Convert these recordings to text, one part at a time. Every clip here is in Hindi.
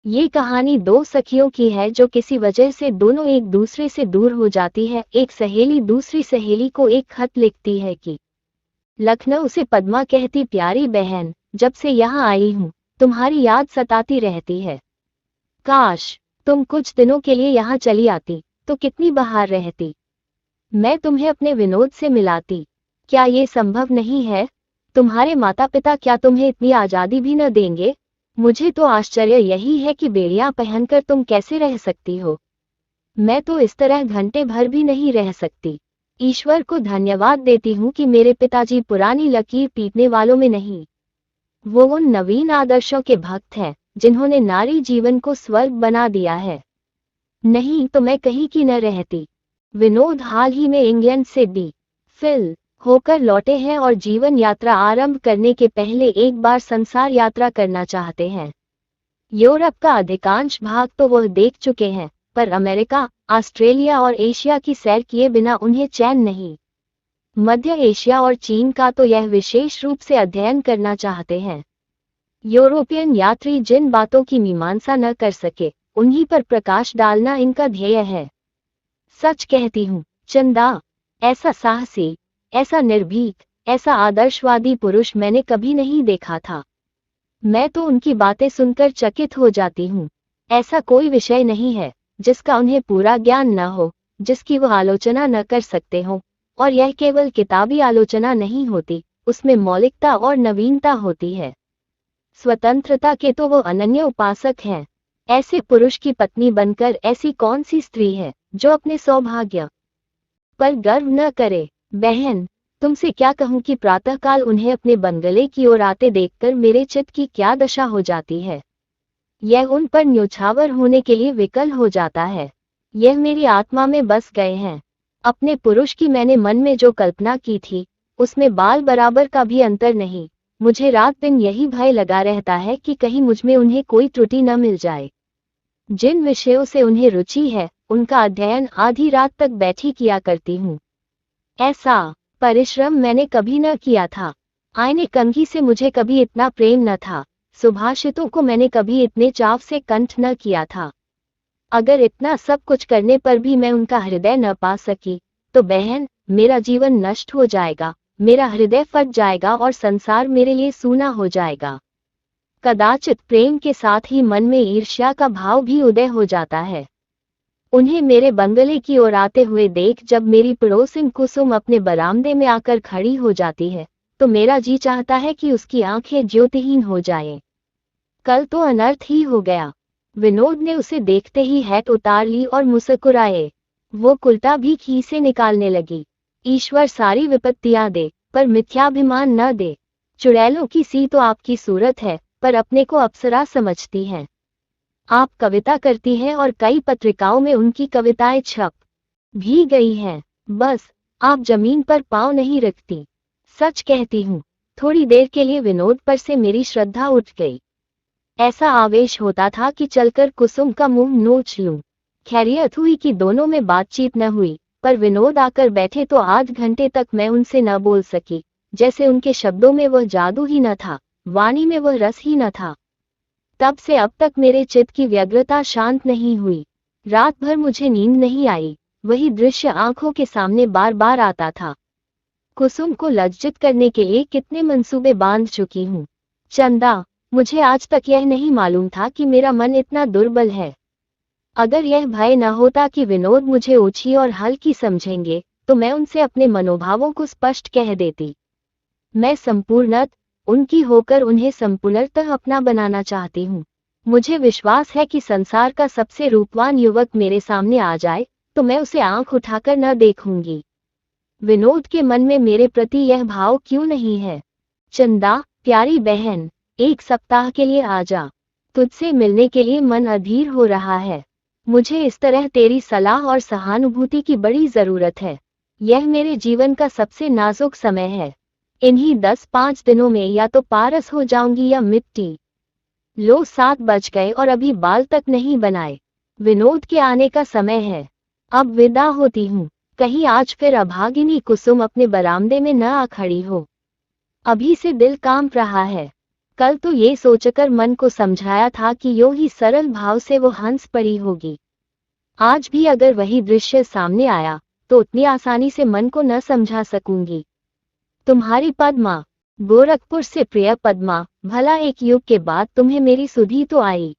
ये कहानी दो सखियों की है जो किसी वजह से दोनों एक दूसरे से दूर हो जाती है। एक सहेली दूसरी सहेली को एक खत लिखती है कि लखनऊ से पद्मा कहती, प्यारी बहन, जब से यहाँ आई हूँ तुम्हारी याद सताती रहती है। काश तुम कुछ दिनों के लिए यहाँ चली आती तो कितनी बहार रहती। मैं तुम्हें अपने विनोद से मिलाती। क्या ये संभव नहीं है? तुम्हारे माता पिता क्या तुम्हें इतनी आज़ादी भी न देंगे? मुझे तो आश्चर्य यही है कि बेड़ियां पहनकर तुम कैसे रह सकती हो। मैं तो इस तरह घंटे भर भी नहीं रह सकती। ईश्वर को धन्यवाद देती हूँ कि मेरे पिताजी पुरानी लकीर पीटने वालों में नहीं। वो उन नवीन आदर्शों के भक्त हैं जिन्होंने नारी जीवन को स्वर्ग बना दिया है। नहीं तो मैं कहीं की न रहती। विनोद हाल ही में इंग्लैंड से फिल होकर लौटे हैं और जीवन यात्रा आरंभ करने के पहले एक बार संसार यात्रा करना चाहते हैं। यूरोप का अधिकांश भाग तो वह देख चुके हैं, पर अमेरिका, ऑस्ट्रेलिया और एशिया की सैर किए बिना उन्हें चैन नहीं। मध्य एशिया और चीन का तो यह विशेष रूप से अध्ययन करना चाहते हैं। यूरोपियन यात्री जिन बातों की मीमांसा न कर सके, उन्हीं पर प्रकाश डालना इनका ध्येय है। सच कहती हूँ चंदा, ऐसा साहसी, ऐसा निर्भीक, ऐसा आदर्शवादी पुरुष मैंने कभी नहीं देखा था। मैं तो उनकी बातें सुनकर चकित हो जाती हूँ। ऐसा कोई विषय नहीं है जिसका उन्हें पूरा ज्ञान न हो, जिसकी वो आलोचना न कर सकते हो। और यह केवल किताबी आलोचना नहीं होती, उसमें मौलिकता और नवीनता होती है। स्वतंत्रता के तो वो अनन्य उपासक हैं। ऐसे पुरुष की पत्नी बनकर ऐसी कौन सी स्त्री है जो अपने सौभाग्य पर गर्व न करे। बहन, तुमसे क्या कहूँ कि प्रातःकाल उन्हें अपने बंगले की ओर आते देखकर मेरे चित्त की क्या दशा हो जाती है। यह उन पर न्योछावर होने के लिए विकल हो जाता है। यह मेरी आत्मा में बस गए हैं। अपने पुरुष की मैंने मन में जो कल्पना की थी, उसमें बाल बराबर का भी अंतर नहीं। मुझे रात दिन यही भय लगा रहता है कि कहीं मुझमें उन्हें कोई त्रुटि न मिल जाए। जिन विषयों से उन्हें रुचि है, उनका अध्ययन आधी रात तक बैठी किया करती हूँ। ऐसा परिश्रम मैंने कभी न किया था। आईने कंघी से मुझे कभी इतना प्रेम न था। सुभाषितों को मैंने कभी इतने चाव से कंठ न किया था। अगर इतना सब कुछ करने पर भी मैं उनका हृदय न पा सकी, तो बहन, मेरा जीवन नष्ट हो जाएगा, मेरा हृदय फट जाएगा और संसार मेरे लिए सूना हो जाएगा। कदाचित प्रेम के साथ ही मन में ईर्ष्या का भाव भी उदय हो जाता है। उन्हें मेरे बंगले की ओर आते हुए देख जब मेरी पड़ोसिन कुसुम अपने बरामदे में आकर खड़ी हो जाती है, तो मेरा जी चाहता है कि उसकी आंखें ज्योतिहीन हो जाएं। कल तो अनर्थ ही हो गया। विनोद ने उसे देखते ही हैट उतार ली और मुस्कुराए। वो कुल्टा भी खीसे निकालने लगी। ईश्वर सारी विपत्तियां दे, पर मिथ्याभिमान न दे। चुड़ैलों की सी तो आपकी सूरत है, पर अपने को अप्सरा समझती हैं। आप कविता करती हैं और कई पत्रिकाओं में उनकी कविताएं छप भी गई हैं। बस आप जमीन पर पांव नहीं रखती। सच कहती हूँ, थोड़ी देर के लिए विनोद पर से मेरी श्रद्धा उठ गई। ऐसा आवेश होता था कि चलकर कुसुम का मुंह नोच लूं। खैरियत हुई कि दोनों में बातचीत न हुई, पर विनोद आकर बैठे तो आध घंटे तक मैं उनसे न बोल सकी। जैसे उनके शब्दों में वह जादू ही न था, वाणी में वह रस ही न था। तब से अब तक मेरे चित्त की व्यग्रता शांत नहीं हुई। रात भर मुझे नींद नहीं आई। वही दृश्य आंखों के सामने बार बार आता था। कुसुम को लज्जित करने के लिए कितने मंसूबे बांध चुकी हूँ। चंदा, मुझे आज तक यह नहीं मालूम था कि मेरा मन इतना दुर्बल है। अगर यह भय न होता कि विनोद मुझे ओछी और हल्की समझेंगे, तो मैं उनसे अपने मनोभावों को स्पष्ट कह देती। मैं संपूर्णत उनकी होकर उन्हें संपूर्णतः अपना बनाना चाहती हूँ। मुझे विश्वास है कि संसार का सबसे रूपवान युवक मेरे सामने आ जाए, तो मैं उसे आंख उठाकर न देखूंगी। विनोद के मन में मेरे प्रति यह भाव क्यों नहीं है? चंदा, प्यारी बहन, एक सप्ताह के लिए आ जा। तुझसे मिलने के लिए मन अधीर हो रहा है। मुझे इस तरह तेरी सलाह और सहानुभूति की बड़ी जरूरत है। यह मेरे जीवन का सबसे नाजुक समय है। इन्हीं 10-5 दिनों में या तो पारस हो जाऊंगी या मिट्टी। लो 7 बज गए और अभी बाल तक नहीं बनाए। विनोद के आने का समय है। अब विदा होती हूँ। कहीं आज फिर अभागिनी कुसुम अपने बरामदे में न आ खड़ी हो। अभी से दिल कांप रहा है। कल तो ये सोचकर मन को समझाया था कि यूं ही सरल भाव से वो हंस पड़ी होगी। आज भी अगर वही दृश्य सामने आया तो उतनी आसानी से मन को न समझा सकूंगी। तुम्हारी पद्मा। गोरखपुर से प्रिय पद्मा, भला एक युग के बाद तुम्हें मेरी सुधि तो आई।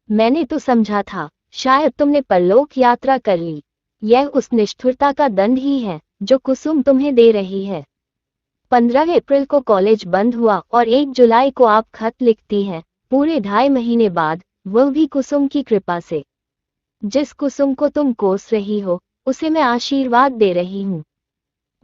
मैंने तो समझा था शायद तुमने परलोक यात्रा कर ली। यह उस निष्ठुरता का दंड ही है जो कुसुम तुम्हें दे रही है। 15 अप्रैल को कॉलेज बंद हुआ और 1 जुलाई को आप खत लिखती हैं, पूरे 2.5 महीने बाद, वह भी कुसुम की कृपा से। जिस कुसुम को तुम कोस रही हो उसे मैं आशीर्वाद दे रही हूँ।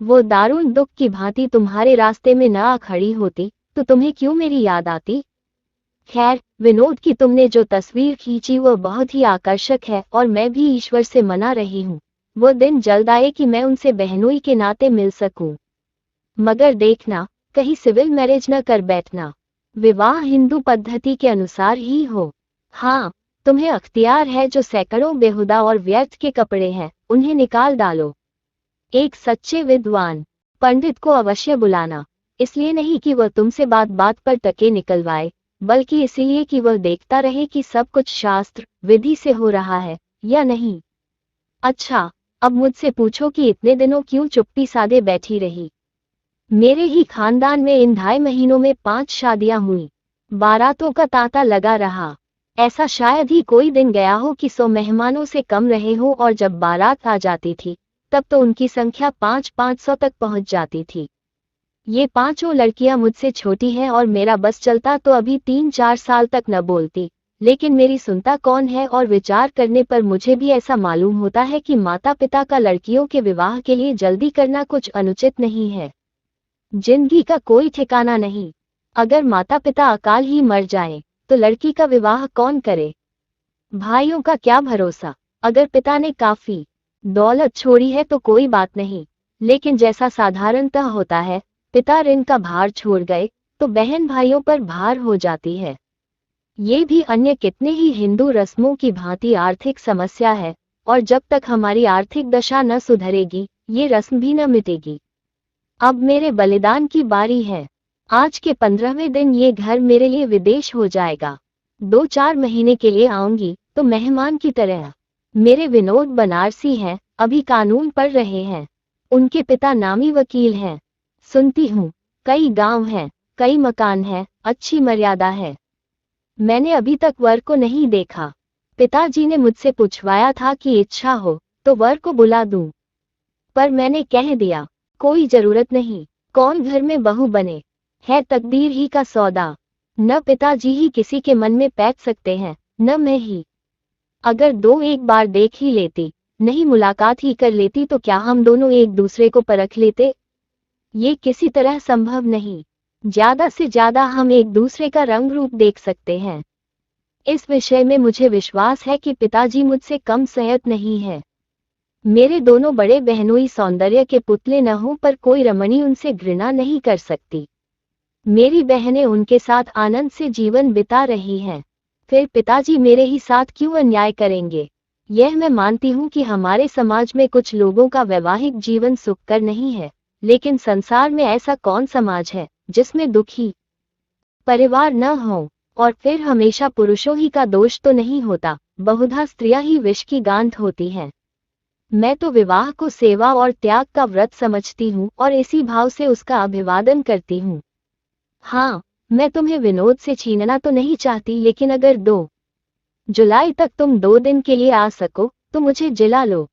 वो दारुण दुख की भांति तुम्हारे रास्ते में न आ खड़ी होती तो तुम्हें क्यों मेरी याद आती। खैर, विनोद की तुमने जो तस्वीर खींची वह बहुत ही आकर्षक है और मैं भी ईश्वर से मना रही हूँ वो दिन जल्द आए कि मैं उनसे बहनोई के नाते मिल सकूं। मगर देखना, कहीं सिविल मैरिज न कर बैठना। विवाह हिंदू पद्धति के अनुसार ही हो। हाँ, तुम्हें अख्तियार है, जो सैकड़ों बेहुदा और व्यर्थ के कपड़े हैं उन्हें निकाल डालो। एक सच्चे विद्वान पंडित को अवश्य बुलाना, इसलिए नहीं कि वह तुमसे बात बात पर टके निकलवाए, बल्कि इसलिए कि वह देखता रहे कि सब कुछ शास्त्र विधि से हो रहा है या नहीं। अच्छा, अब मुझसे पूछो कि इतने दिनों क्यों चुप्पी साधे बैठी रही। मेरे ही खानदान में इन 2.5 महीनों में 5 शादियां हुई, बारातों का तांता लगा रहा। ऐसा शायद ही कोई दिन गया हो कि 100 मेहमानों से कम रहे हो, और जब बारात आ जाती थी तब तो उनकी संख्या 500-500 तक पहुंच जाती थी। ये 5 लड़कियां मुझसे छोटी हैं और मेरा बस चलता तो अभी 3-4 साल तक न बोलती, लेकिन मेरी सुनता कौन है। और विचार करने पर मुझे भी ऐसा मालूम होता है कि माता पिता का लड़कियों के विवाह के लिए जल्दी करना कुछ अनुचित नहीं है। जिंदगी का कोई ठिकाना नहीं। अगर माता पिता अकाल ही मर जाएं, तो लड़की का विवाह कौन करे। भाइयों का क्या भरोसा। अगर पिता ने काफी दौलत छोड़ी है तो कोई बात नहीं, लेकिन जैसा साधारणतः होता है, पिता ऋण का भार छोड़ गए तो बहन भाइयों पर भार हो जाती है। ये भी अन्य कितने ही हिंदू रस्मों की भांति आर्थिक समस्या है, और जब तक हमारी आर्थिक दशा न सुधरेगी ये रस्म भी न मिटेगी। अब मेरे बलिदान की बारी है। आज के 15वें दिन ये घर मेरे लिए विदेश हो जाएगा। 2-4 महीने के लिए आऊंगी तो मेहमान की तरह। मेरे विनोद बनारसी हैं, अभी कानून पढ़ रहे हैं। उनके पिता नामी वकील हैं। सुनती हूँ कई गांव हैं, कई मकान हैं, अच्छी मर्यादा है। मैंने अभी तक वर को नहीं देखा। पिताजी ने मुझसे पूछवाया था कि इच्छा हो तो वर को बुला दूं, पर मैंने कह दिया कोई जरूरत नहीं। कौन घर में बहू बने, है तकदीर ही का सौदा। न पिताजी ही किसी के मन में पैठ सकते हैं, न मैं ही। अगर 2 एक बार देख ही लेती, नहीं मुलाकात ही कर लेती, तो क्या हम दोनों एक दूसरे को परख लेते। ये किसी तरह संभव नहीं। ज्यादा से ज्यादा हम एक दूसरे का रंग रूप देख सकते हैं। इस विषय में मुझे विश्वास है कि पिताजी मुझसे कम संयत नहीं है। मेरे दोनों बड़े बहनोई सौंदर्य के पुतले न हों, पर कोई रमणी उनसे घृणा नहीं कर सकती। मेरी बहनें उनके साथ आनंद से जीवन बिता रही हैं, फिर पिताजी मेरे ही साथ क्यों अन्याय करेंगे। यह मैं मानती हूँ कि हमारे समाज में कुछ लोगों का वैवाहिक जीवन सुखकर नहीं है, लेकिन संसार में ऐसा कौन समाज है जिसमें दुखी परिवार न हो। और फिर हमेशा पुरुषों ही का दोष तो नहीं होता, बहुधा स्त्रियां ही विष की गांठ होती हैं। मैं तो विवाह को सेवा और त्याग का व्रत समझती हूँ और इसी भाव से उसका अभिवादन करती हूँ। हाँ, मैं तुम्हें विनोद से छीनना तो नहीं चाहती, लेकिन अगर 2 जुलाई तक तुम 2 दिन के लिए आ सको तो मुझे जिला लो।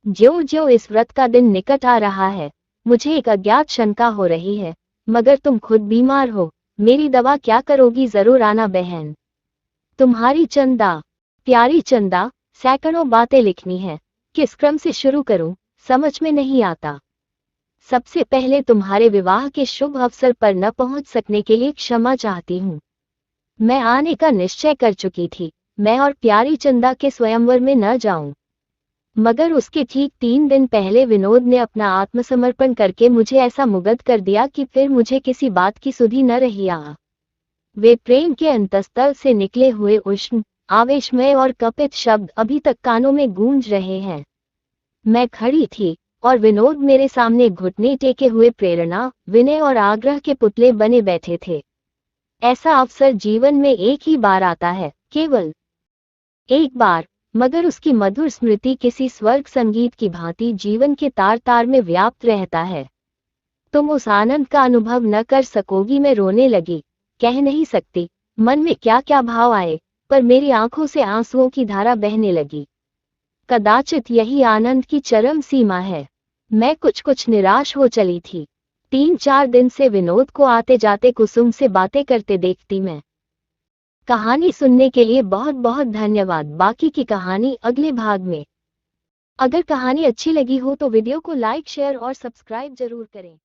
ज्यों ज्यों इस व्रत का दिन निकट आ रहा है, मुझे एक अज्ञात शंका हो रही है। मगर तुम खुद बीमार हो, मेरी दवा क्या करोगी। जरूर आना बहन। तुम्हारी चंदा। प्यारी चंदा, सैकड़ों बातें लिखनी है, किस क्रम से शुरू करूं समझ में नहीं आता। सबसे पहले तुम्हारे विवाह के शुभ अवसर पर न पहुंच सकने के लिए क्षमा चाहती हूँ। मैं आने का निश्चय कर चुकी थी, मैं और प्यारी चंदा के स्वयंवर में न जाऊं। मगर उसके ठीक 3 दिन पहले विनोद ने अपना आत्मसमर्पण करके मुझे ऐसा मुग्ध कर दिया कि फिर मुझे किसी बात की सुधि न रही। वे प्रेम के अंतस्तल से निकले हुए उष्ण, आवेशमय और कपित शब्द अभी तक कानों में गूंज रहे हैं। मैं खड़ी थी और विनोद मेरे सामने घुटने टेके हुए प्रेरणा, विनय और आग्रह के पुतले बने बैठे थे। ऐसा अवसर जीवन में एक ही बार आता है, केवल एक बार, मगर उसकी मधुर स्मृति किसी स्वर्ग संगीत की भांति जीवन के तार तार में व्याप्त रहता है। तुम उस आनंद का अनुभव न कर सकोगी। मैं रोने लगी, कह नहीं सकती मन में क्या क्या भाव आए, पर मेरी आंखों से आंसुओं की धारा बहने लगी। कदाचित यही आनंद की चरम सीमा है। मैं कुछ कुछ निराश हो चली थी। 3-4 दिन से विनोद को आते जाते कुसुम से बातें करते देखती मैं। कहानी सुनने के लिए बहुत बहुत धन्यवाद। बाकी की कहानी अगले भाग में। अगर कहानी अच्छी लगी हो तो वीडियो को लाइक, शेयर और सब्सक्राइब जरूर करें।